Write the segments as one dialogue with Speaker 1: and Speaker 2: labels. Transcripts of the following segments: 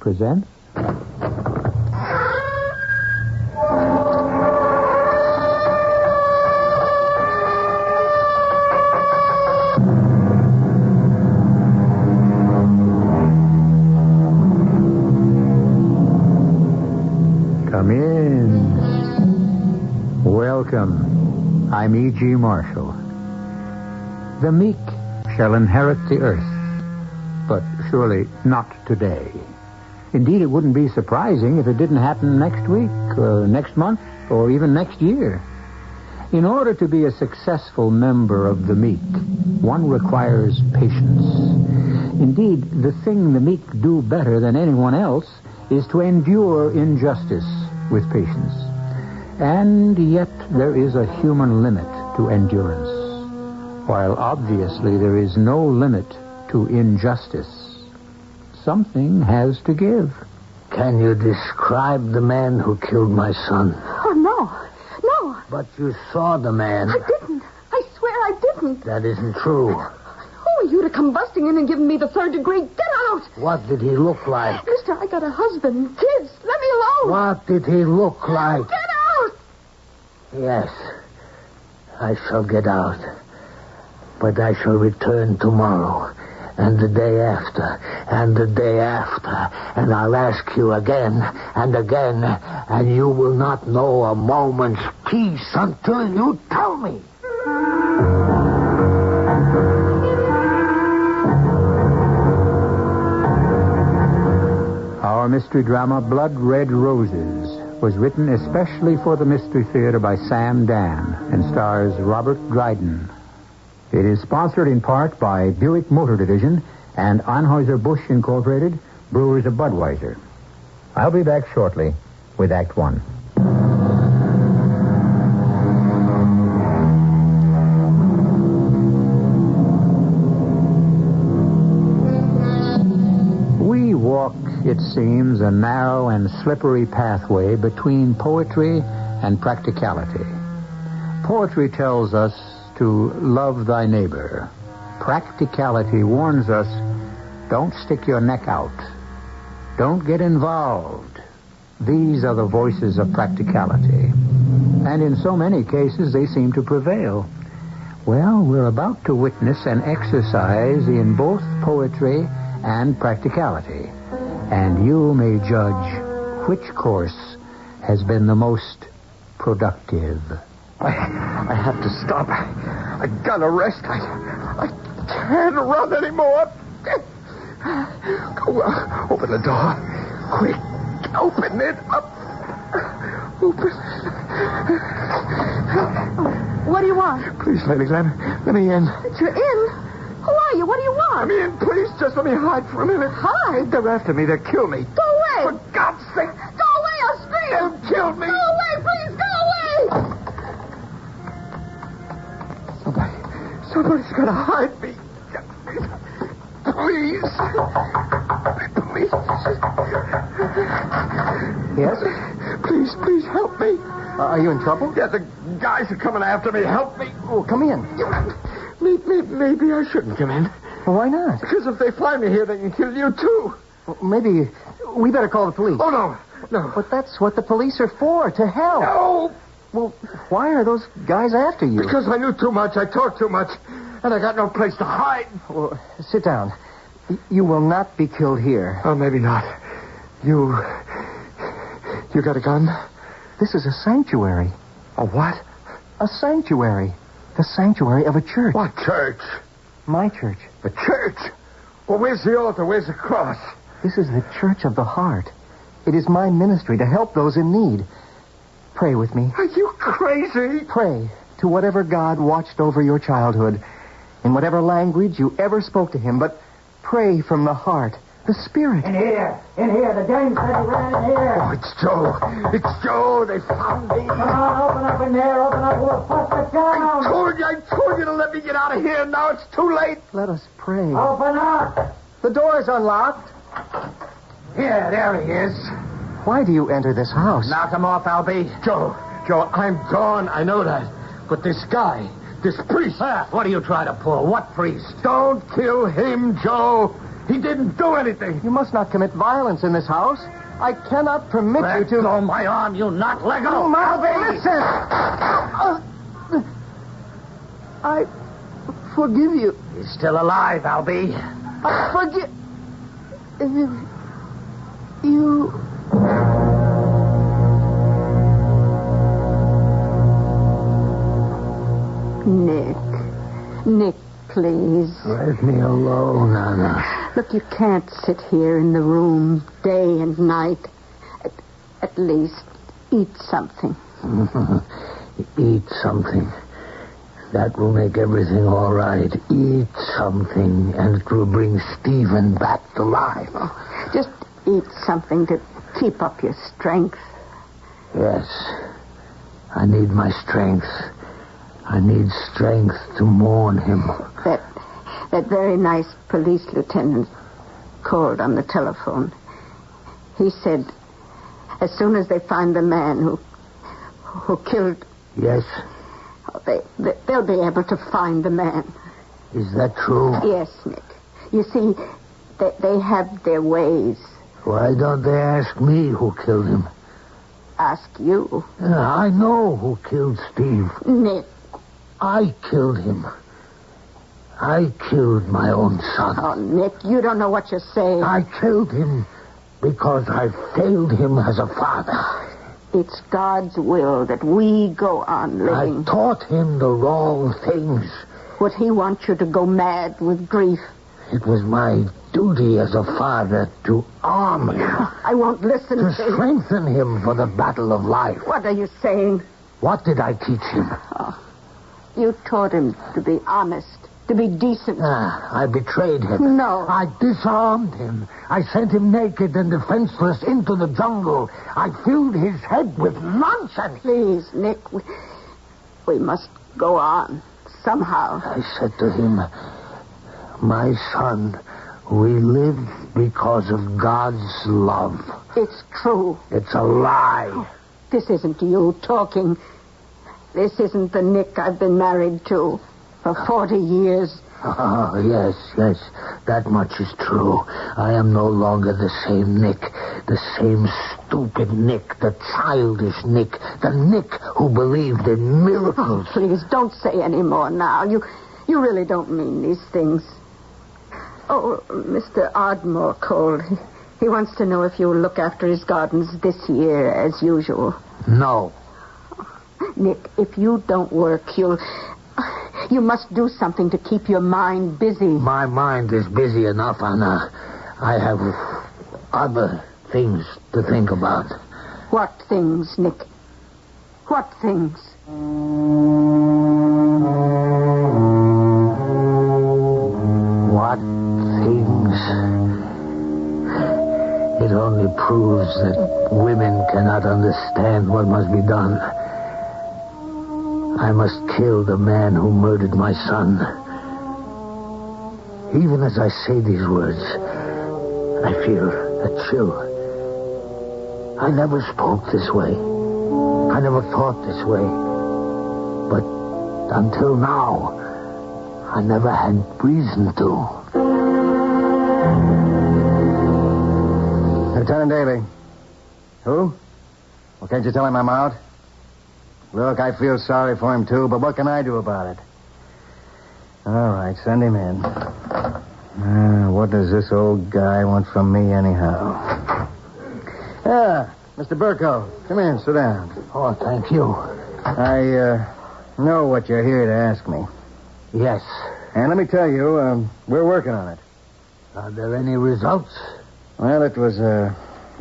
Speaker 1: presents... Come in. Welcome. I'm E.G. Marshall. The meek shall inherit the earth, but surely not today. Indeed, it wouldn't be surprising if it didn't happen next week, or next month, or even next year. In order to be a successful member of the meek, one requires patience. Indeed, the thing the meek do better than anyone else is to endure injustice with patience. And yet there is a human limit to endurance, while obviously there is no limit to injustice. Something has to give.
Speaker 2: Can you describe the man who killed my son?
Speaker 3: Oh, no.
Speaker 2: But you saw the man.
Speaker 3: I didn't. I swear I didn't.
Speaker 2: That isn't true.
Speaker 3: Who are you to come busting in and giving me the third degree? Get out!
Speaker 2: What did he look like?
Speaker 3: Mister, I got a husband, kids. Let me alone.
Speaker 2: What did he look like?
Speaker 3: Get out!
Speaker 2: Yes, I shall get out. But I shall return tomorrow, and the day after, and the day after, and I'll ask you again and again, and you will not know a moment's peace until you tell me.
Speaker 1: Our mystery drama, Blood Red Roses, was written especially for the Mystery Theater by Sam Dan and stars Robert Dryden. It is sponsored in part by Buick Motor Division and Anheuser-Busch Incorporated, Brewers of Budweiser. I'll be back shortly with Act One. We walk, it seems, a narrow and slippery pathway between poetry and practicality. Poetry tells us to love thy neighbor. Practicality warns us, don't stick your neck out. Don't get involved. These are the voices of practicality. And in so many cases, they seem to prevail. Well, we're about to witness an exercise in both poetry and practicality. And you may judge which course has been the most productive.
Speaker 4: I have to stop. I gotta rest. I can't run anymore. Go, open the door. Quick. Open it up. Open.
Speaker 3: What do you want?
Speaker 4: Please, lady, let me in.
Speaker 3: You're in? Who are you? What do you want?
Speaker 4: Let me in, please. Just let me hide for a minute.
Speaker 3: Hide?
Speaker 4: They're after me. They'll kill me.
Speaker 3: Go away.
Speaker 4: For God's sake.
Speaker 3: Go away, I'll scream.
Speaker 4: They'll kill me.
Speaker 3: Go away, please, go away.
Speaker 4: Somebody's got to hide me. Please. Please.
Speaker 1: Yes?
Speaker 4: Please help me.
Speaker 1: Are you in trouble?
Speaker 4: Yeah, the guys are coming after me. Help me.
Speaker 1: Oh, come in.
Speaker 4: Maybe I shouldn't come in.
Speaker 1: Well, why not?
Speaker 4: Because if they find me here, they can kill you, too.
Speaker 1: Well, maybe we better call the police.
Speaker 4: Oh, no.
Speaker 1: But that's what the police are for, to help.
Speaker 4: No.
Speaker 1: Well, why are those guys after you?
Speaker 4: Because I knew too much. I talked too much. And I got no place to hide.
Speaker 1: Well, sit down. You will not be killed here.
Speaker 4: Oh, maybe not. You got a gun?
Speaker 1: This is a sanctuary.
Speaker 4: A what?
Speaker 1: A sanctuary. The sanctuary of a church.
Speaker 4: What church?
Speaker 1: My church.
Speaker 4: The church? Well, where's the altar? Where's the cross?
Speaker 1: This is the church of the heart. It is my ministry to help those in need. Pray with me.
Speaker 4: Are you crazy?
Speaker 1: Pray to whatever God watched over your childhood, in whatever language you ever spoke to him, but pray from the heart, the spirit.
Speaker 5: In here. The gang said he ran in here.
Speaker 4: Oh, it's Joe. It's Joe. They found me.
Speaker 5: Come on, open up in there. Open up. We'll bust it down.
Speaker 4: I told you to let me get out of here. Now it's too late.
Speaker 1: Let us pray.
Speaker 5: Open up.
Speaker 1: The door is unlocked.
Speaker 4: Yeah, there he is.
Speaker 1: Why do you enter this house?
Speaker 4: Knock him off, Albie. Joe, I'm gone. I know that. But this guy, this priest.
Speaker 2: What are you trying to pull? What priest?
Speaker 4: Don't kill him, Joe. He didn't do anything.
Speaker 6: You must not commit violence in this house. I cannot permit you to...
Speaker 4: Let go my arm, you not. Let go.
Speaker 6: Listen! I forgive you.
Speaker 4: He's still alive, Albie.
Speaker 6: I forgive... You...
Speaker 3: Nick, please.
Speaker 2: Let me alone, Anna.
Speaker 3: Look, you can't sit here in the room day and night. At least eat something.
Speaker 2: Eat something. That will make everything all right. Eat something, and it will bring Stephen back to life.
Speaker 3: Oh, just eat something to keep up your strength.
Speaker 2: Yes. I need my strength. I need strength to mourn him.
Speaker 3: That very nice police lieutenant called on the telephone. He said, as soon as they find the man who killed...
Speaker 2: Yes?
Speaker 3: They'll be able to find the man.
Speaker 2: Is that true?
Speaker 3: Yes, Nick. You see, they have their ways.
Speaker 2: Why don't they ask me who killed him?
Speaker 3: Ask you.
Speaker 2: I know who killed Steve.
Speaker 3: Nick.
Speaker 2: I killed him. I killed my own son.
Speaker 3: Oh, Nick, you don't know what you're saying.
Speaker 2: I killed him because I failed him as a father.
Speaker 3: It's God's will that we go on living.
Speaker 2: I taught him the wrong things.
Speaker 3: Would he want you to go mad with grief?
Speaker 2: It was my duty as a father to arm him.
Speaker 3: I won't listen
Speaker 2: to strengthen him for the battle of life.
Speaker 3: What are you saying?
Speaker 2: What did I teach him?
Speaker 3: Oh, you taught him to be honest, to be decent.
Speaker 2: I betrayed him.
Speaker 3: No.
Speaker 2: I disarmed him. I sent him naked and defenseless into the jungle. I filled his head with nonsense.
Speaker 3: Please, Nick, we must go on somehow.
Speaker 2: I said to him, my son, we live because of God's love.
Speaker 3: It's true.
Speaker 2: It's a lie.
Speaker 3: This isn't you talking. This isn't the Nick I've been married to for 40 years.
Speaker 2: Oh, yes. That much is true. I am no longer the same Nick. The same stupid Nick. The childish Nick. The Nick who believed in miracles.
Speaker 3: Oh, please, don't say any more now. You really don't mean these things. Oh, Mr. Ardmore called. He wants to know if you'll look after his gardens this year as usual.
Speaker 2: No.
Speaker 3: Nick, if you don't work, you must do something to keep your mind busy.
Speaker 2: My mind is busy enough, Anna. I have other things to think about.
Speaker 3: What things, Nick? What things?
Speaker 2: What things? It only proves that women cannot understand what must be done. I must kill the man who murdered my son. Even as I say these words, I feel a chill. I never spoke this way. I never thought this way. But until now, I never had reason to.
Speaker 6: Lieutenant Daly. Who? Well, can't you tell him I'm out? Look, I feel sorry for him, too, but what can I do about it? All right, send him in. What does this old guy want from me, anyhow? Mr. Burko, come in, sit down.
Speaker 2: Oh, thank you.
Speaker 6: I know what you're here to ask me.
Speaker 2: Yes.
Speaker 6: And let me tell you, we're working on it.
Speaker 2: Are there any results?
Speaker 6: Well, it was a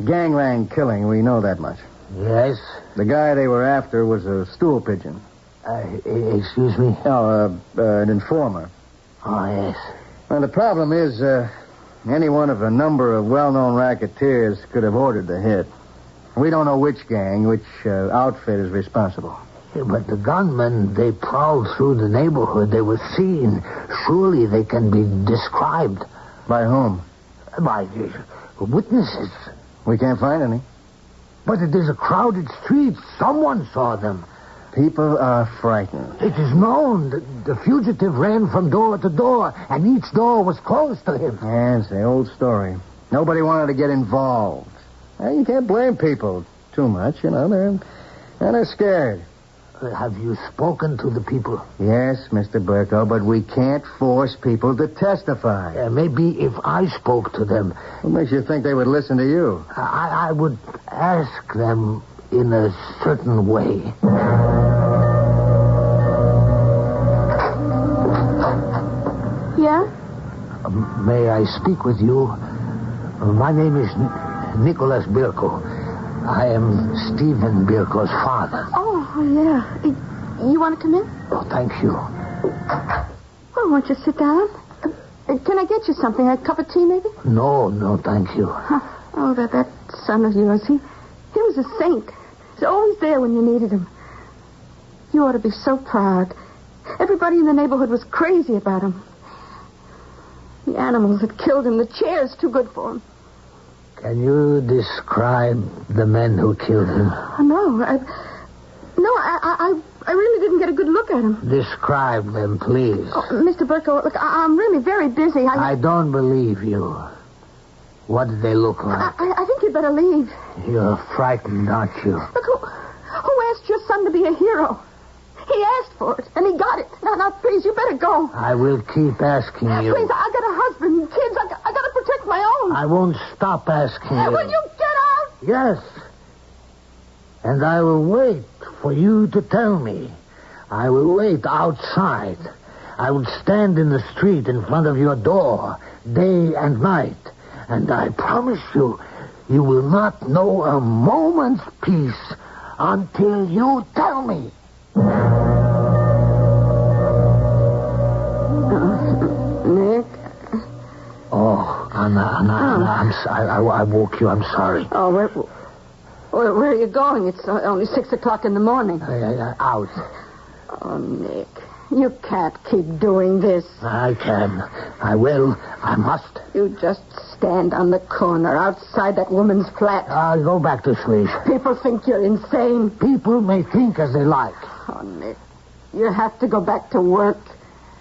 Speaker 6: gangland killing. We know that much.
Speaker 2: Yes.
Speaker 6: The guy they were after was a stool pigeon.
Speaker 2: Excuse me?
Speaker 6: No, an informer.
Speaker 2: Oh, yes.
Speaker 6: Well, the problem is, any one of a number of well-known racketeers could have ordered the hit. We don't know which gang, which outfit is responsible.
Speaker 2: Yeah, but the gunmen, they prowled through the neighborhood. They were seen. Surely they can be described.
Speaker 6: By whom?
Speaker 2: By witnesses.
Speaker 6: We can't find any.
Speaker 2: But it is a crowded street. Someone saw them.
Speaker 6: People are frightened.
Speaker 2: It is known that the fugitive ran from door to door, and each door was closed to him.
Speaker 6: Yeah, it's the old story. Nobody wanted to get involved. Well, you can't blame people too much, you know. They're scared.
Speaker 2: Have you spoken to the people?
Speaker 6: Yes, Mr. Burko, but we can't force people to testify.
Speaker 2: Maybe if I spoke to them...
Speaker 6: What makes you think they would listen to you?
Speaker 2: I would ask them in a certain way.
Speaker 3: Yeah?
Speaker 2: May I speak with you? My name is Nicholas Birko. I am Stephen Birko's father.
Speaker 3: Oh, yeah. You want to come in?
Speaker 2: Oh, thank you.
Speaker 3: Well, won't you sit down? Can I get you something? A cup of tea, maybe?
Speaker 2: No, thank you.
Speaker 3: Oh, that son of yours. He was a saint. He's always there when you needed him. You ought to be so proud. Everybody in the neighborhood was crazy about him. The animals had killed him. The chair's too good for him.
Speaker 2: Can you describe the men who killed him?
Speaker 3: Oh, no. I really didn't get a good look at him.
Speaker 2: Describe them, please.
Speaker 3: Oh, Mr. Burko, look, I'm really very busy.
Speaker 2: I don't believe you. What did they look like?
Speaker 3: I think you'd better leave.
Speaker 2: You're frightened, aren't you?
Speaker 3: Look, who asked your son to be a hero? He asked for it, and he got it. Now, please, you better go.
Speaker 2: I will keep asking you.
Speaker 3: Please, I got a husband and kids. I got to protect my own.
Speaker 2: I won't stop asking you.
Speaker 3: Will you get out?
Speaker 2: Yes. And I will wait for you to tell me. I will wait outside. I will stand in the street in front of your door, day and night. And I promise you, you will not know a moment's peace until you tell me.
Speaker 3: Nick?
Speaker 2: Oh, Anna, I'm sorry. I woke you. I'm sorry.
Speaker 3: Oh, where are you going? It's only 6 o'clock in the morning.
Speaker 2: Out.
Speaker 3: Oh, Nick, you can't keep doing this.
Speaker 2: I can. I will. I must.
Speaker 3: You just stand on the corner outside that woman's flat.
Speaker 2: I'll go back to sleep.
Speaker 3: People think you're insane.
Speaker 2: People may think as they like.
Speaker 3: Oh, Nick, you have to go back to work.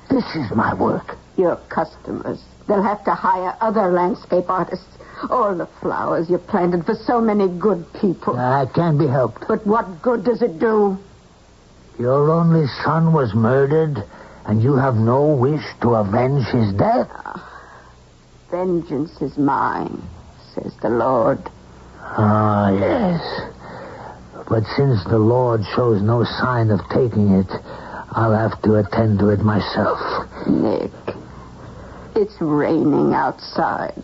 Speaker 2: This is my work.
Speaker 3: Your customers. They'll have to hire other landscape artists. All the flowers you planted for so many good people.
Speaker 2: It can't be helped.
Speaker 3: But what good does it do?
Speaker 2: Your only son was murdered, and you have no wish to avenge his death?
Speaker 3: Vengeance is mine, says the Lord.
Speaker 2: Ah, yes. But since the Lord shows no sign of taking it, I'll have to attend to it myself.
Speaker 3: Nick, it's raining outside.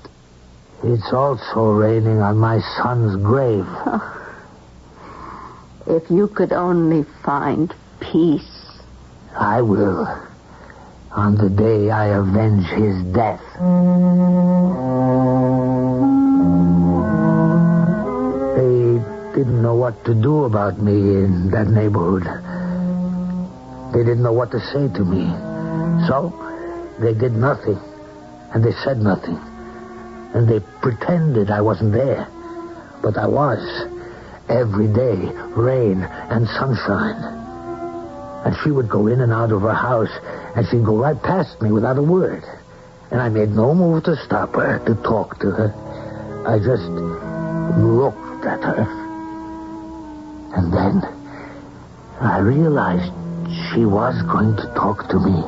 Speaker 2: It's also raining on my son's grave.
Speaker 3: If you could only find peace.
Speaker 2: I will. On the day I avenge his death. They didn't know what to do about me in that neighborhood. They didn't know what to say to me. So, they did nothing. And they said nothing. And they pretended I wasn't there. But I was. Every day, rain and sunshine. And she would go in and out of her house, and she'd go right past me without a word. And I made no move to stop her, to talk to her. I just looked at her. And then I realized she was going to talk to me.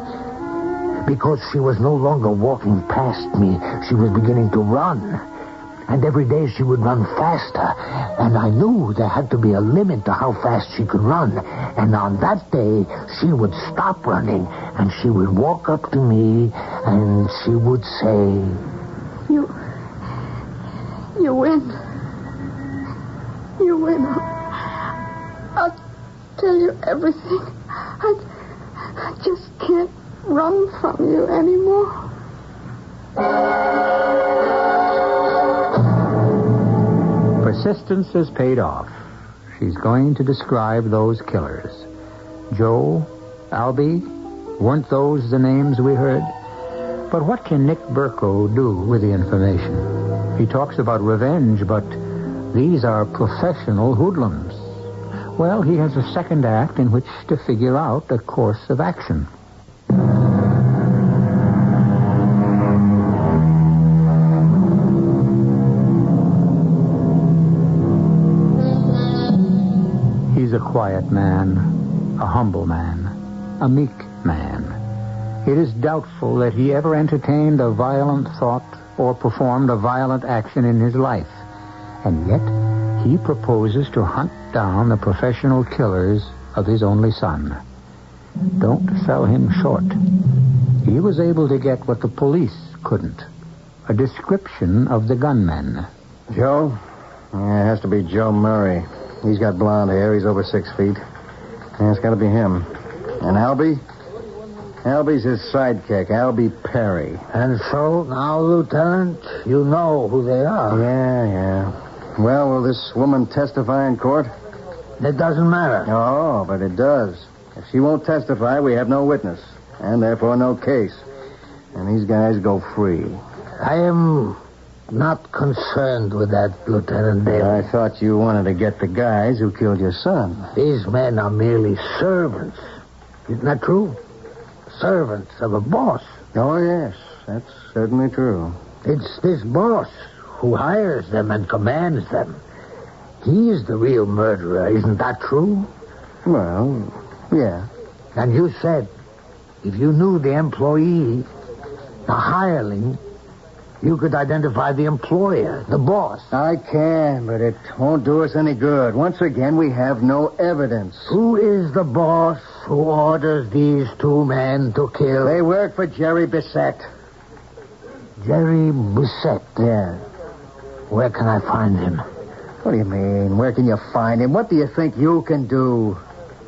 Speaker 2: Because she was no longer walking past me. She was beginning to run. And every day she would run faster. And I knew there had to be a limit to how fast she could run. And on that day, she would stop running. And she would walk up to me. And she would say...
Speaker 3: You win. You win. I'll tell you everything. I just can't run from you anymore.
Speaker 1: Persistence has paid off. She's going to describe those killers. Joe, Albie, weren't those the names we heard? But what can Nick Burko do with the information? He talks about revenge, but these are professional hoodlums. Well, he has a second act in which to figure out a course of action. He's a quiet man, a humble man, a meek man. It is doubtful that he ever entertained a violent thought or performed a violent action in his life. And yet, he proposes to hunt down the professional killers of his only son. Don't sell him short. He was able to get what the police couldn't. A description of the gunmen.
Speaker 6: Joe? Yeah, it has to be Joe Murray. He's got blonde hair. He's over 6 feet. Yeah, it's got to be him. And Albie? Albie's his sidekick, Albie Perry.
Speaker 2: And so, now, Lieutenant, you know who they are.
Speaker 6: Yeah. Well, will this woman testify in court?
Speaker 2: It doesn't matter.
Speaker 6: Oh, but it does. If she won't testify, we have no witness. And therefore no case. And these guys go free.
Speaker 2: I am not concerned with that, Lieutenant Daly.
Speaker 6: I thought you wanted to get the guys who killed your son.
Speaker 2: These men are merely servants. Isn't that true? Servants of a boss.
Speaker 6: Oh, yes. That's certainly true.
Speaker 2: It's this boss who hires them and commands them. He's the real murderer. Isn't that true?
Speaker 6: Well, yeah.
Speaker 2: And you said if you knew the employee, the hireling, you could identify the employer, the boss.
Speaker 6: I can, but it won't do us any good. Once again, we have no evidence.
Speaker 2: Who is the boss who orders these two men to kill?
Speaker 6: They work for Jerry Bissett.
Speaker 2: Jerry Bissett?
Speaker 6: Yeah.
Speaker 2: Where can I find him?
Speaker 6: What do you mean? Where can you find him? What do you think you can do?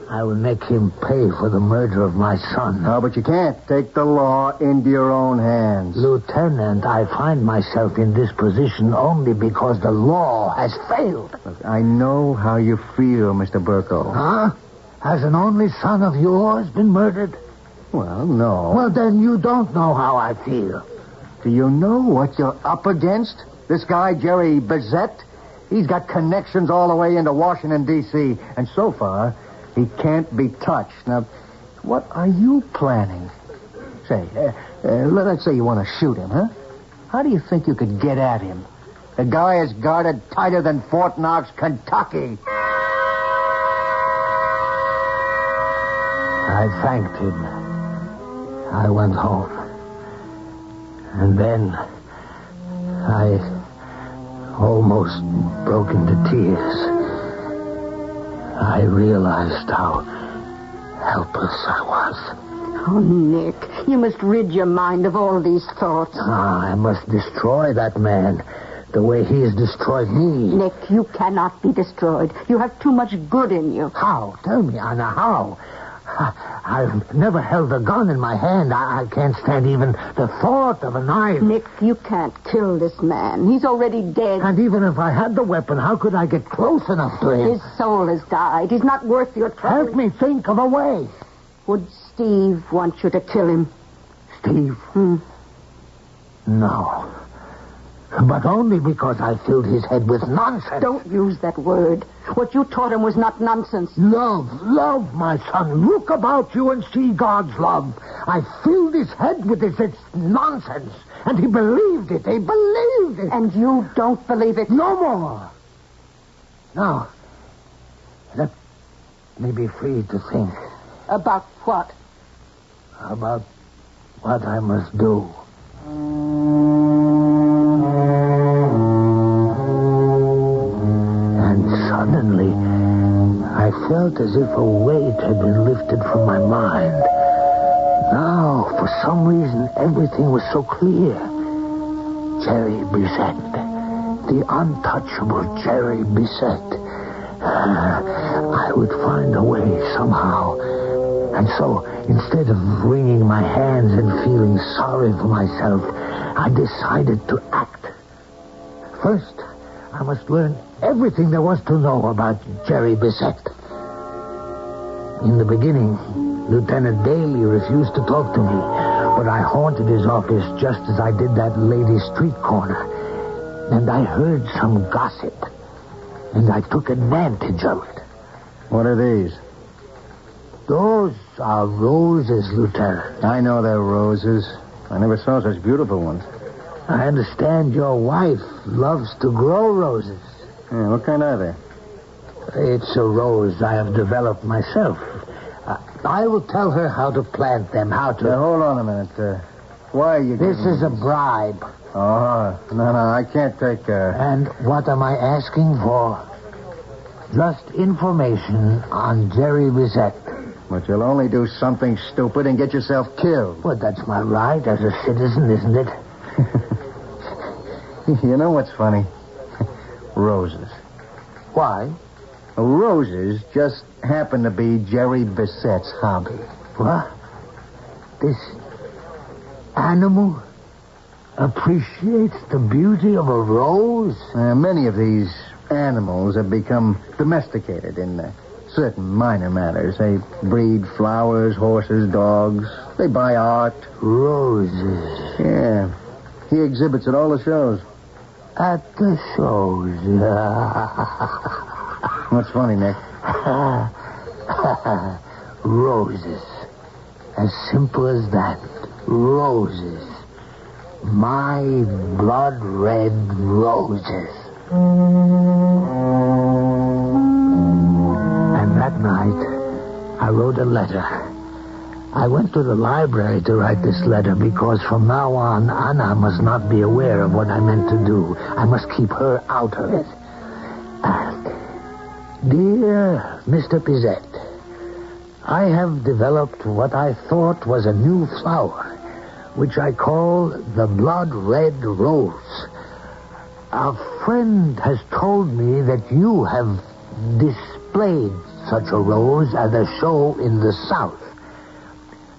Speaker 2: I will make him pay for the murder of my son.
Speaker 6: No, but you can't take the law into your own hands.
Speaker 2: Lieutenant, I find myself in this position only because the law has failed.
Speaker 6: Look, I know how you feel, Mr. Burko.
Speaker 2: Huh? Has an only son of yours been murdered?
Speaker 6: Well, no.
Speaker 2: Well, then you don't know how I feel.
Speaker 6: Do you know what you're up against? This guy, Jerry Bissett, he's got connections all the way into Washington, D.C., and so far, he can't be touched. Now, what are you planning? Say, let's say you want to shoot him, huh? How do you think you could get at him? The guy is guarded tighter than Fort Knox, Kentucky.
Speaker 2: I thanked him. I went home. And then I almost broke into tears. I realized how helpless I was.
Speaker 3: Oh, Nick, you must rid your mind of all these thoughts.
Speaker 2: I must destroy that man the way he has destroyed me.
Speaker 3: Nick, you cannot be destroyed. You have too much good in you.
Speaker 2: How? Tell me, Anna, how? I've never held a gun in my hand. I can't stand even the thought of a knife.
Speaker 3: Nick, you can't kill this man. He's already dead.
Speaker 2: And even if I had the weapon, how could I get close enough to him?
Speaker 3: His soul has died. He's not worth your trouble.
Speaker 2: Help me think of a way.
Speaker 3: Would Steve want you to kill him?
Speaker 2: Steve? No. But only because I filled his head with nonsense.
Speaker 3: Don't use that word. What you taught him was not nonsense.
Speaker 2: Love, my son. Look about you and see God's love. I filled his head with this nonsense, and he believed it. He believed it.
Speaker 3: And you don't believe it?
Speaker 2: No more. Now, let me be free to think.
Speaker 3: About what?
Speaker 2: About what I must do. Suddenly, I felt as if a weight had been lifted from my mind. Now, for some reason, everything was so clear. Jerry Bissett. The untouchable Jerry Bissett. I would find a way somehow. And so, instead of wringing my hands and feeling sorry for myself, I decided to act. First, I must learn everything there was to know about Jerry Bissett. In the beginning, Lieutenant Daly refused to talk to me, but I haunted his office just as I did that lady's street corner. And I heard some gossip, and I took advantage of it.
Speaker 6: What are these?
Speaker 2: Those are roses, Lieutenant.
Speaker 6: I know they're roses. I never saw such beautiful ones.
Speaker 2: I understand your wife loves to grow roses.
Speaker 6: Yeah, what kind are they?
Speaker 2: It's a rose I have developed myself. I will tell her how to plant them, how to...
Speaker 6: hold on a minute. Why are you
Speaker 2: This
Speaker 6: giving
Speaker 2: is a
Speaker 6: me-
Speaker 2: bribe.
Speaker 6: Oh, no, I can't take...
Speaker 2: And what am I asking for? Just information on Jerry Bissett.
Speaker 6: But you'll only do something stupid and get yourself killed.
Speaker 2: Well, that's my right as a citizen, isn't it?
Speaker 6: You know what's funny? Roses.
Speaker 2: Why?
Speaker 6: Roses just happen to be Jerry Bissett's hobby.
Speaker 2: What? This animal appreciates the beauty of a rose?
Speaker 6: Many of these animals have become domesticated in certain minor matters. They breed flowers, horses, dogs. They buy art.
Speaker 2: Roses.
Speaker 6: Yeah. He exhibits at all the shows.
Speaker 2: At the shows.
Speaker 6: What's funny, Nick?
Speaker 2: Roses. As simple as that. Roses. My blood red roses. And that night, I wrote a letter. I went to the library to write this letter because from now on, Anna must not be aware of what I meant to do. I must keep her out of it. Dear Mr. Bissett, I have developed what I thought was a new flower, which I call the blood red rose. A friend has told me that you have displayed such a rose at a show in the South.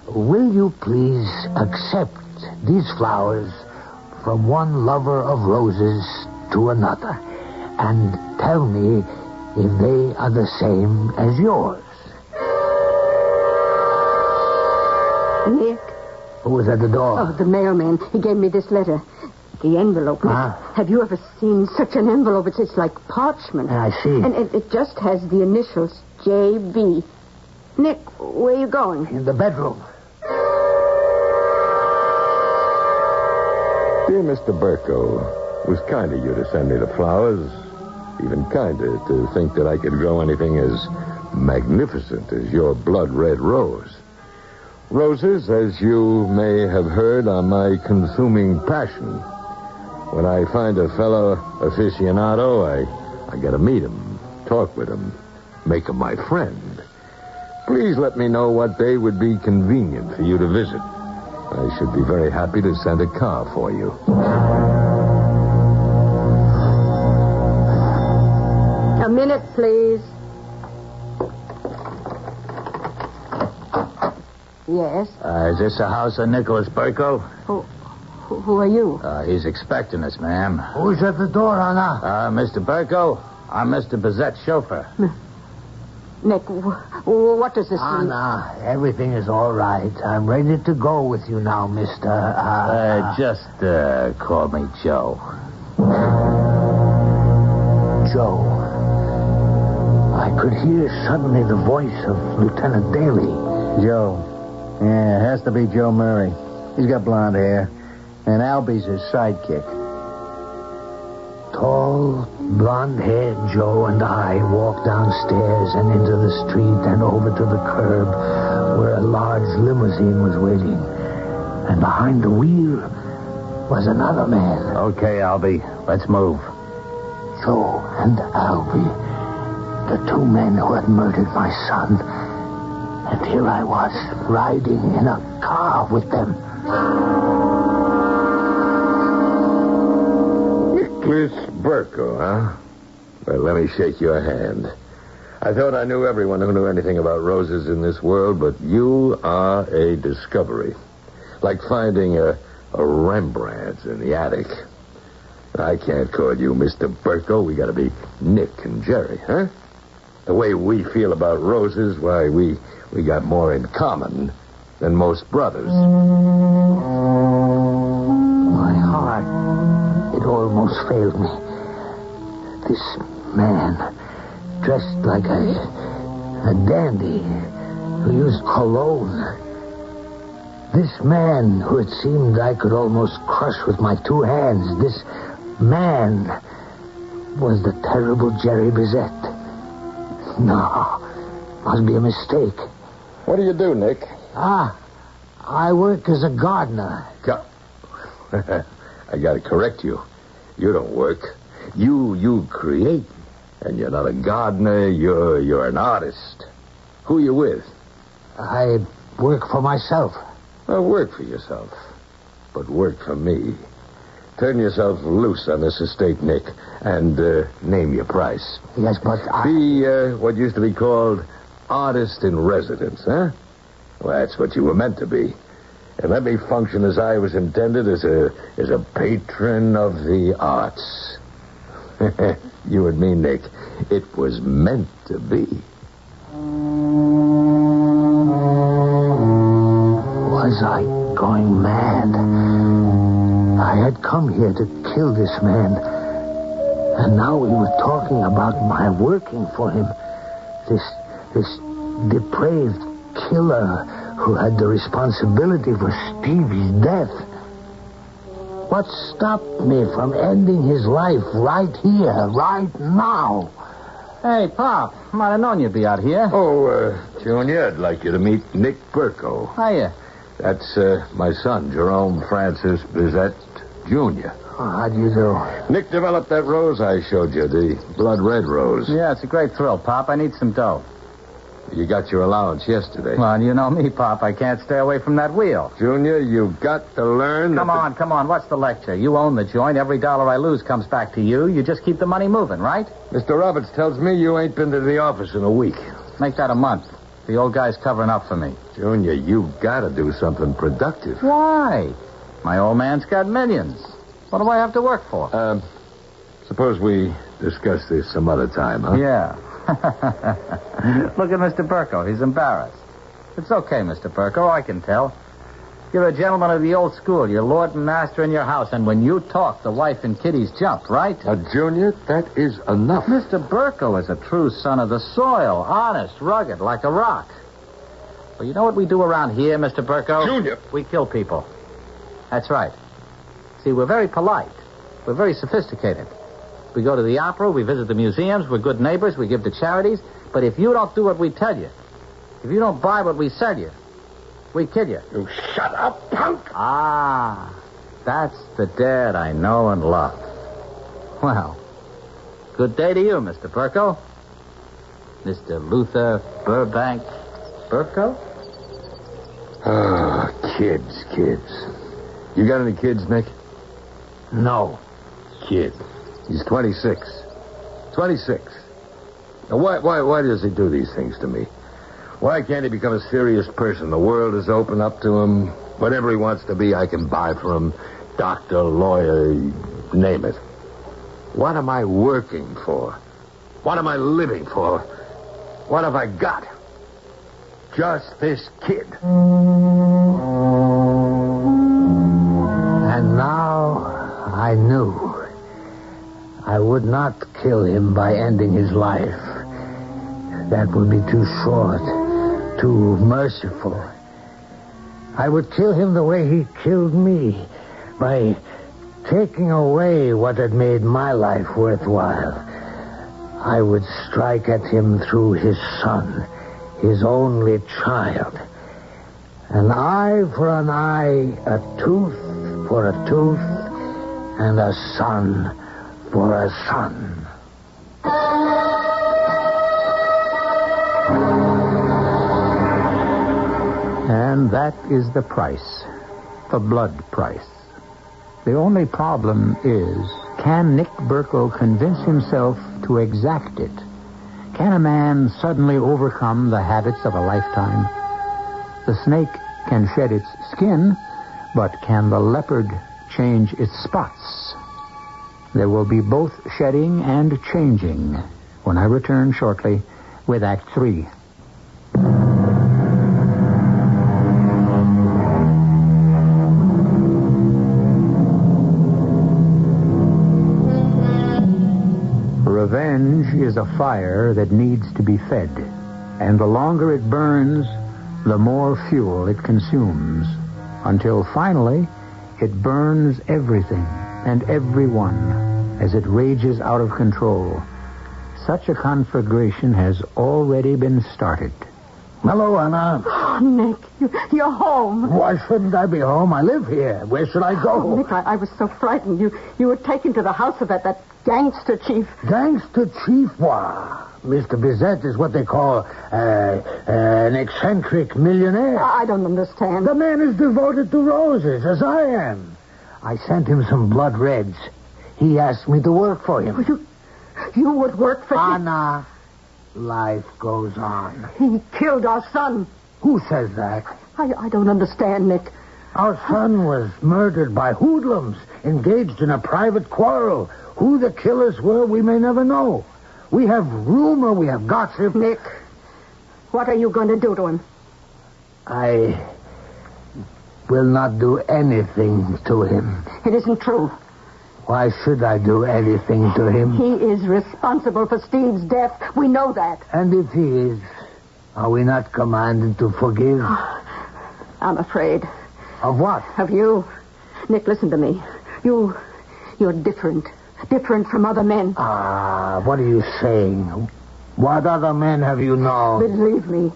Speaker 2: Will you please accept these flowers from one lover of roses to another and tell me if they are the same as yours?
Speaker 3: Nick?
Speaker 2: Who was at the door?
Speaker 3: Oh, the mailman. He gave me this letter. The envelope. Nick. Have you ever seen such an envelope? It's like parchment.
Speaker 2: I see.
Speaker 3: And it just has the initials J.B. Nick, where are you going?
Speaker 2: In the bedroom.
Speaker 7: Dear Mr. Burko, it was kind of you to send me the flowers. Even kinder to think that I could grow anything as magnificent as your blood-red rose. Roses, as you may have heard, are my consuming passion. When I find a fellow aficionado, I get to meet him, talk with him, make him my friend. Please let me know what day would be convenient for you to visit. I should be very happy to send a car for you.
Speaker 3: A minute, please. Yes?
Speaker 8: Is this the house of Nicholas Burko?
Speaker 3: Who are you?
Speaker 8: He's expecting us, ma'am.
Speaker 2: Who's at the door, Anna?
Speaker 8: Mr. Burko, I'm Mr. Bissett's chauffeur.
Speaker 3: Nick, what does this mean?
Speaker 2: Anna, everything is all right. I'm ready to go with you now, Mr.
Speaker 8: Just call me Joe.
Speaker 2: Joe. I could hear suddenly the voice of Lieutenant Daly.
Speaker 6: Joe. Yeah, it has to be Joe Murray. He's got blonde hair. And Albie's his sidekick.
Speaker 2: Tall, blonde-haired Joe and I walked downstairs and into the street and over to the curb where a large limousine was waiting. And behind the wheel was another man.
Speaker 8: Okay, Albie, let's move.
Speaker 2: Joe and Albie, the two men who had murdered my son. And here I was, riding in a car with them.
Speaker 7: Nicholas Burko, huh? Well, let me shake your hand. I thought I knew everyone who knew anything about roses in this world, but you are a discovery. Like finding a Rembrandt in the attic. I can't call you Mr. Burko. We gotta be Nick and Jerry, huh? The way we feel about roses, why, we got more in common than most brothers.
Speaker 2: My heart, it almost failed me. This man, dressed like a a dandy who used cologne. This man who it seemed I could almost crush with my two hands, this man was the terrible Jerry Bizet. No, must be a mistake.
Speaker 7: What do you do, Nick?
Speaker 2: I work as a gardener.
Speaker 7: I gotta correct you. You don't work. You create. And you're not a gardener, you're an artist. Who you with?
Speaker 2: I work for myself.
Speaker 7: Well, work for yourself. But work for me. Turn yourself loose on this estate, Nick, and name your price.
Speaker 2: Yes, but
Speaker 7: Be what used to be called artist in residence, huh? Well, that's what you were meant to be. And let me function as I was intended, as a patron of the arts. You and me, Nick, it was meant to be.
Speaker 2: Was I going mad? I had come here to kill this man. And now we were talking about my working for him. This depraved killer who had the responsibility for Stevie's death. What stopped me from ending his life right here, right now?
Speaker 8: Hey, Pop. Might have known you'd be out here.
Speaker 7: Oh, Junior, I'd like you to meet Nick Burko.
Speaker 8: Hiya.
Speaker 7: That's my son, Jerome Francis Bizet, Jr.
Speaker 2: Oh, how do you do?
Speaker 7: Nick developed that rose I showed you, the blood red rose.
Speaker 8: Yeah, it's a great thrill, Pop. I need some dough.
Speaker 7: You got your allowance yesterday.
Speaker 8: Well, you know me, Pop. I can't stay away from that wheel.
Speaker 7: Junior, you've got to learn...
Speaker 8: Come on. What's the lecture? You own the joint. Every dollar I lose comes back to you. You just keep the money moving, right?
Speaker 7: Mr. Roberts tells me you ain't been to the office in a week.
Speaker 8: Make that a month. The old guy's covering up for me.
Speaker 7: Junior, you've got to do something productive.
Speaker 8: Why? My old man's got millions. What do I have to work for?
Speaker 7: Suppose we discuss this some other time, huh?
Speaker 8: Yeah. Look at Mr. Burko. He's embarrassed. It's okay, Mr. Burko. I can tell. You're a gentleman of the old school. You're lord and master in your house. And when you talk, the wife and kiddies jump, right?
Speaker 7: Junior, that is enough.
Speaker 8: Mr. Burko is a true son of the soil. Honest, rugged, like a rock. Well, you know what we do around here, Mr. Burko?
Speaker 7: Junior.
Speaker 8: We kill people. That's right. See, we're very polite. We're very sophisticated. We go to the opera, we visit the museums, we're good neighbors, we give to charities. But if you don't do what we tell you, if you don't buy what we sell you, we kill you.
Speaker 7: You shut up, punk!
Speaker 8: Ah, that's the dad I know and love. Well, good day to you, Mr. Burko. Mr. Luther Burbank Burko?
Speaker 7: Oh, kids. You got any kids, Nick?
Speaker 2: No.
Speaker 7: Kid. He's 26. 26. Now, why does he do these things to me? Why can't he become a serious person? The world is open up to him. Whatever he wants to be, I can buy for him. Doctor, lawyer, name it. What am I working for? What am I living for? What have I got? Just this kid.
Speaker 2: And now I knew I would not kill him by ending his life. That would be too short, too merciful. I would kill him the way he killed me, by taking away what had made my life worthwhile. I would strike at him through his son, his only child. An eye for an eye, a tooth for a tooth, and a son for a son.
Speaker 1: And that is the price. The blood price. The only problem is, can Nick Burko convince himself to exact it? Can a man suddenly overcome the habits of a lifetime? The snake can shed its skin, but can the leopard change its spots? There will be both shedding and changing when I return shortly with Act 3. Revenge is a fire that needs to be fed. And the longer it burns, the more fuel it consumes, until finally it burns everything and everyone as it rages out of control. Such a conflagration has already been started.
Speaker 2: Hello, Anna.
Speaker 3: Oh, Nick, you're home.
Speaker 2: Why shouldn't I be home? I live here. Where should I go?
Speaker 3: Oh, Nick, I was so frightened. You were taken to the house of that gangster chief.
Speaker 2: Gangster chief? Why, Mr. Bizet is what they call an eccentric millionaire.
Speaker 3: I don't understand.
Speaker 2: The man is devoted to roses, as I am. I sent him some blood reds. He asked me to work for him.
Speaker 3: You would work for him?
Speaker 2: Anna, life goes on.
Speaker 3: He killed our son.
Speaker 2: Who says that?
Speaker 3: I don't understand, Nick.
Speaker 2: Our son was murdered by hoodlums engaged in a private quarrel. Who the killers were, we may never know. We have rumor, we have gossip.
Speaker 3: Nick, what are you going to do to him?
Speaker 2: I will not do anything to him.
Speaker 3: It isn't true.
Speaker 2: Why should I do anything to him?
Speaker 3: He is responsible for Steve's death. We know that.
Speaker 2: And if he is, are we not commanded to forgive?
Speaker 3: I'm afraid.
Speaker 2: Of what?
Speaker 3: Of you. Nick, listen to me. You're different. Different from other men.
Speaker 2: What are you saying? What other men have you known?
Speaker 3: Believe me,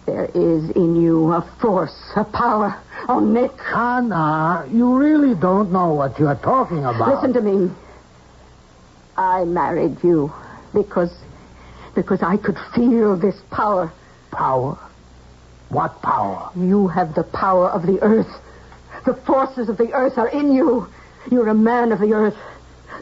Speaker 3: there is in you a force, a power. Oh, Nick.
Speaker 2: Anna, you really don't know what you're talking about.
Speaker 3: Listen to me. I married you because I could feel this power.
Speaker 2: Power? What power?
Speaker 3: You have the power of the earth. The forces of the earth are in you. You're a man of the earth.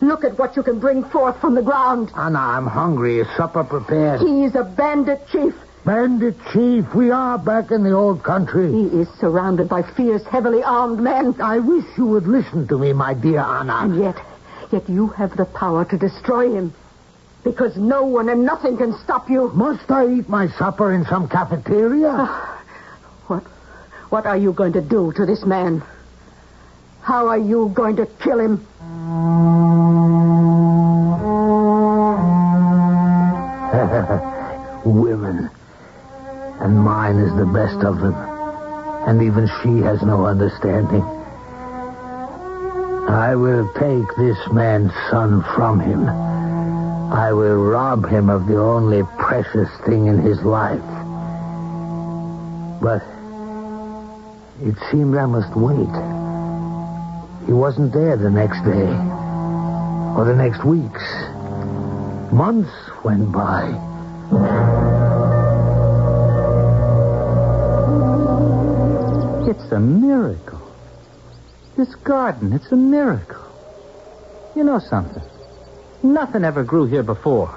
Speaker 3: Look at what you can bring forth from the ground.
Speaker 2: Anna, I'm hungry. Is supper prepared?
Speaker 3: He's a bandit chief.
Speaker 2: Bandit chief? We are back in the old country.
Speaker 3: He is surrounded by fierce, heavily armed men.
Speaker 2: I wish you would listen to me, my dear Anna.
Speaker 3: And yet you have the power to destroy him. Because no one and nothing can stop you.
Speaker 2: Must I eat my supper in some cafeteria?
Speaker 3: What are you going to do to this man? How are you going to kill him?
Speaker 2: Women. And mine is the best of them. And even she has no understanding. I will take this man's son from him. I will rob him of the only precious thing in his life. But it seemed I must wait. He wasn't there the next day. Or the next weeks. Months went by.
Speaker 8: It's a miracle. This garden, it's a miracle. You know something? Nothing ever grew here before.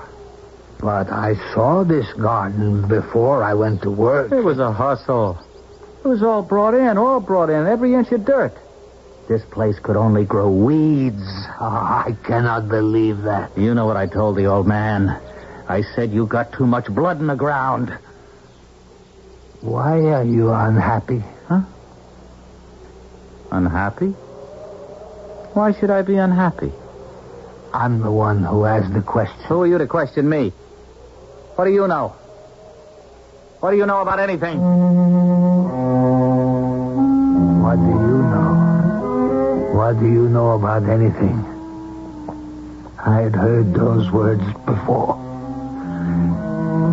Speaker 2: But I saw this garden before I went to work.
Speaker 8: It was a hustle. It was all brought in, every inch of dirt. This place could only grow weeds.
Speaker 2: I cannot believe that.
Speaker 8: You know what I told the old man. I said you got too much blood in the ground.
Speaker 2: Why are you unhappy?
Speaker 8: Huh? Unhappy? Why should I be unhappy?
Speaker 2: I'm the one who asked the question.
Speaker 8: Who are you to question me? What do you know? What do you know about anything?
Speaker 2: What do you know? What do you know about anything? I had heard those words before.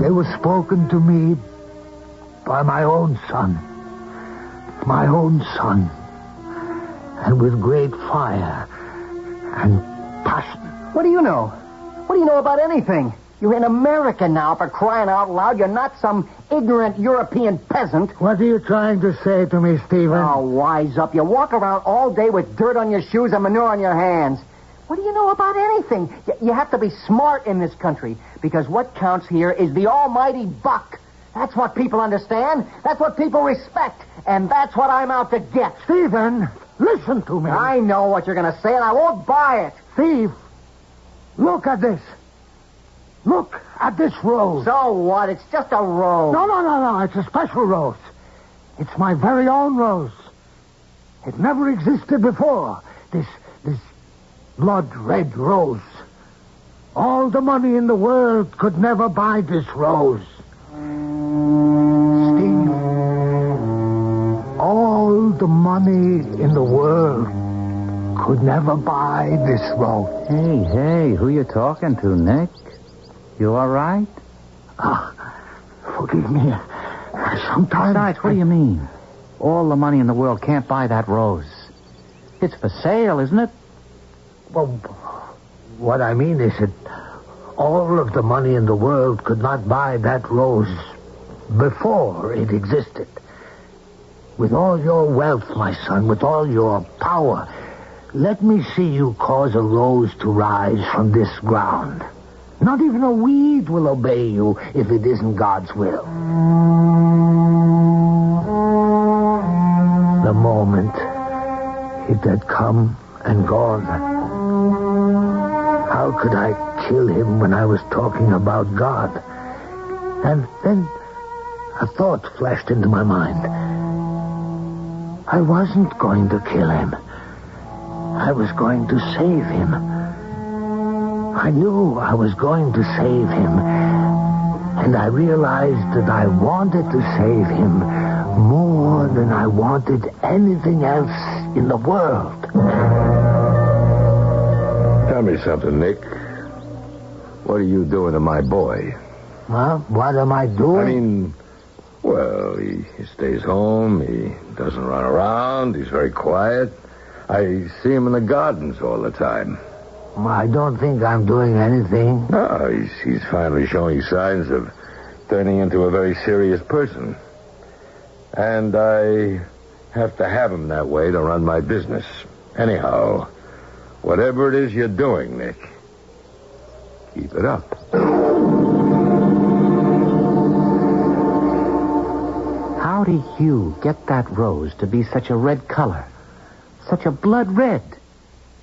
Speaker 2: They were spoken to me by my own son. My own son. And with great fire and passion.
Speaker 6: What do you know? What do you know about anything? You're an American now, for crying out loud. You're not some ignorant European peasant.
Speaker 2: What are you trying to say to me, Stephen?
Speaker 6: Oh, wise up. You walk around all day with dirt on your shoes and manure on your hands. What do you know about anything? You have to be smart in this country, because what counts here is the almighty buck. That's what people understand. That's what people respect. And that's what I'm out to get.
Speaker 2: Stephen, listen to me.
Speaker 6: I know what you're going to say, and I won't buy it.
Speaker 2: Steve, look at this. Look at this rose.
Speaker 6: So what? It's just a rose.
Speaker 2: No. It's a special rose. It's my very own rose. It never existed before. This blood red rose. All the money in the world could never buy this rose. the money in the world could never buy this rose.
Speaker 1: Hey, who you talking to, Nick? You all right?
Speaker 2: Forgive me. Sometimes...
Speaker 1: Besides, what do you mean? All the money in the world can't buy that rose. It's for sale, isn't it?
Speaker 2: Well, what I mean is that all of the money in the world could not buy that rose before it existed. With all your wealth, my son, with all your power, let me see you cause a rose to rise from this ground. Not even a weed will obey you if it isn't God's will. The moment it had come and gone. How could I kill him when I was talking about God? And then a thought flashed into my mind. I wasn't going to kill him. I was going to save him. I knew I was going to save him. And I realized that I wanted to save him more than I wanted anything else in the world.
Speaker 7: Tell me something, Nick. What are you doing to my boy?
Speaker 2: Huh? What am I doing?
Speaker 7: I mean, well, he stays home. He doesn't run around. He's very quiet. I see him in the gardens all the time.
Speaker 2: I don't think I'm doing anything.
Speaker 7: No, he's finally showing signs of turning into a very serious person. And I have to have him that way to run my business. Anyhow, whatever it is you're doing, Nick, keep it up.
Speaker 1: How did you get that rose to be such a red color? Such a blood red?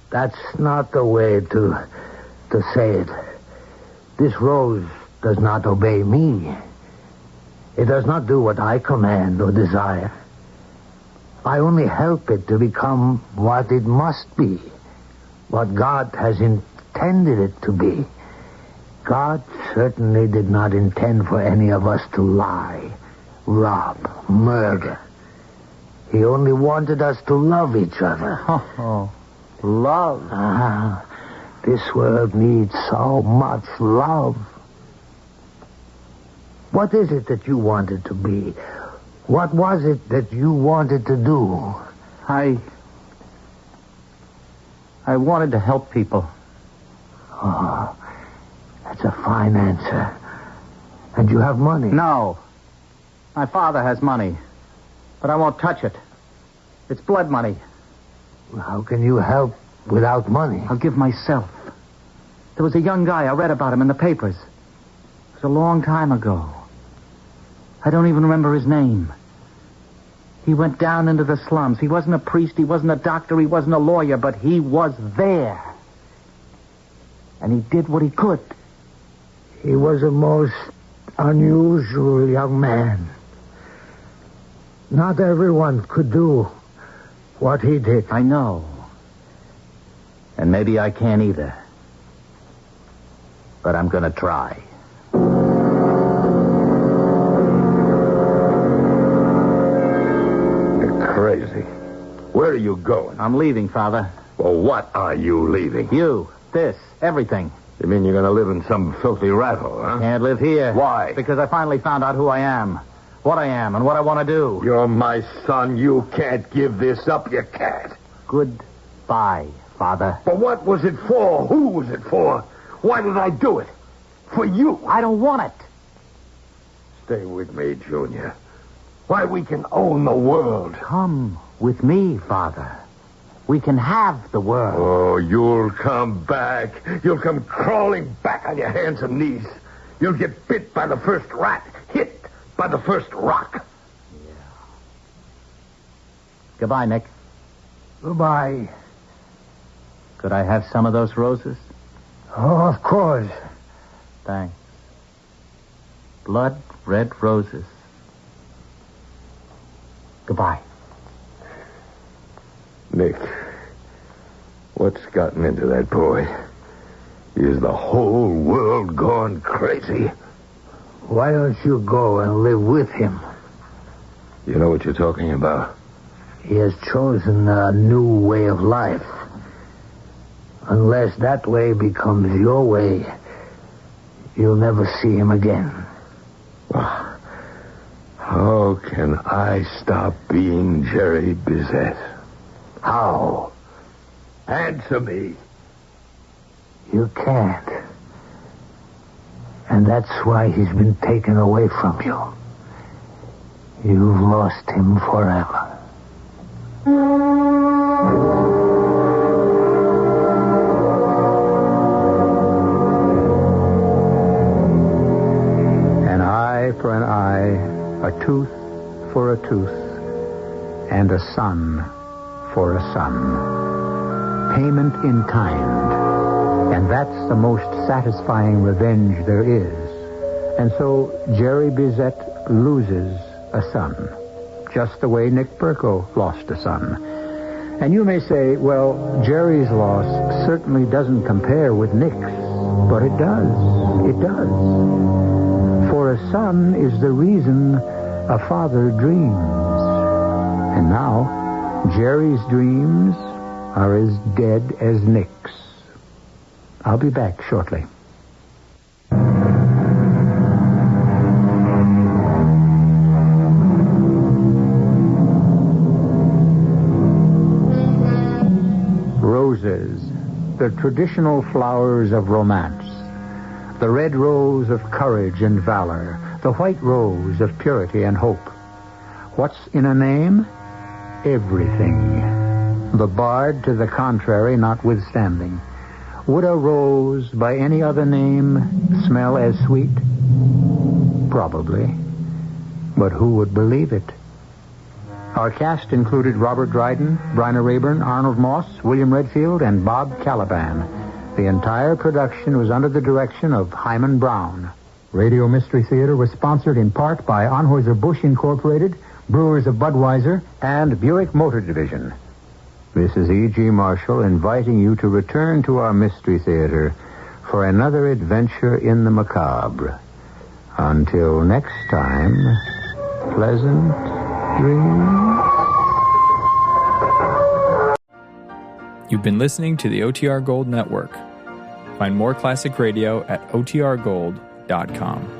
Speaker 2: That's not the way to say it. This rose does not obey me. It does not do what I command or desire. I only help it to become what it must be, what God has intended it to be. God certainly did not intend for any of us to lie, rob, murder. He only wanted us to love each other.
Speaker 1: Love.
Speaker 2: This world needs so much love. What is it that you wanted to be? What was it that you wanted to do?
Speaker 1: I wanted to help people.
Speaker 2: Oh, that's a fine answer. And you have money?
Speaker 1: No. My father has money. But I won't touch it. It's blood money.
Speaker 2: How can you help without money?
Speaker 1: I'll give myself. There was a young guy. I read about him in the papers. It was a long time ago. I don't even remember his name. He went down into the slums. He wasn't a priest. He wasn't a doctor. He wasn't a lawyer. But he was there. And he did what he could.
Speaker 2: He was a most unusual young man. Not everyone could do what he did.
Speaker 1: I know. And maybe I can't either. But I'm going to try.
Speaker 7: You're crazy. Where are you going?
Speaker 1: I'm leaving, Father.
Speaker 7: Well, what are you leaving?
Speaker 1: You, this, everything.
Speaker 7: You mean you're going to live in some filthy rat hole, huh?
Speaker 1: Can't live here.
Speaker 7: Why?
Speaker 1: Because I finally found out who I am, what I am, and what I want to do.
Speaker 7: You're my son. You can't give this up. You can't.
Speaker 1: Goodbye, Father.
Speaker 7: But what was it for? Who was it for? Why did I do it? For you.
Speaker 1: I don't want it.
Speaker 7: Stay with me, Junior. Why, we can own the world.
Speaker 1: Come with me, Father. We can have the world.
Speaker 7: Oh, you'll come back. You'll come crawling back on your hands and knees. You'll get bit by the first rat, hit by the first rock.
Speaker 1: Yeah. Goodbye, Nick.
Speaker 2: Goodbye.
Speaker 1: Could I have some of those roses?
Speaker 2: Oh, of course.
Speaker 1: Thanks. Blood red roses. Goodbye.
Speaker 7: Nick, what's gotten into that boy? Is the whole world gone crazy?
Speaker 2: Why don't you go and live with him?
Speaker 7: You know what you're talking about?
Speaker 2: He has chosen a new way of life. Unless that way becomes your way, you'll never see him again.
Speaker 7: How can I stop being Jerry Bizet? How? Answer me.
Speaker 2: You can't. And that's why he's been taken away from you. You've lost him forever.
Speaker 1: An eye for an eye, a tooth for a tooth, and a son for a son. Payment in kind. And that's the most satisfying revenge there is. And so Jerry Bizet loses a son, just the way Nick Berko lost a son. And you may say, well, Jerry's loss certainly doesn't compare with Nick's. But it does. It does. For a son is the reason a father dreams. And now, Jerry's dreams are as dead as Nick's. I'll be back shortly. Roses, the traditional flowers of romance. The red rose of courage and valor. The white rose of purity and hope. What's in a name? Everything. The bard to the contrary notwithstanding. Would a rose by any other name smell as sweet? Probably. But who would believe it? Our cast included Robert Dryden, Bryna Rayburn, Arnold Moss, William Redfield, and Bob Caliban. The entire production was under the direction of Hyman Brown. Radio Mystery Theater was sponsored in part by Anheuser-Busch Incorporated, Brewers of Budweiser, and Buick Motor Division. This is E.G. Marshall inviting you to return to our Mystery Theater for another adventure in the macabre. Until next time, pleasant dreams.
Speaker 9: You've been listening to the OTR Gold Network. Find more classic radio at otrgold.com.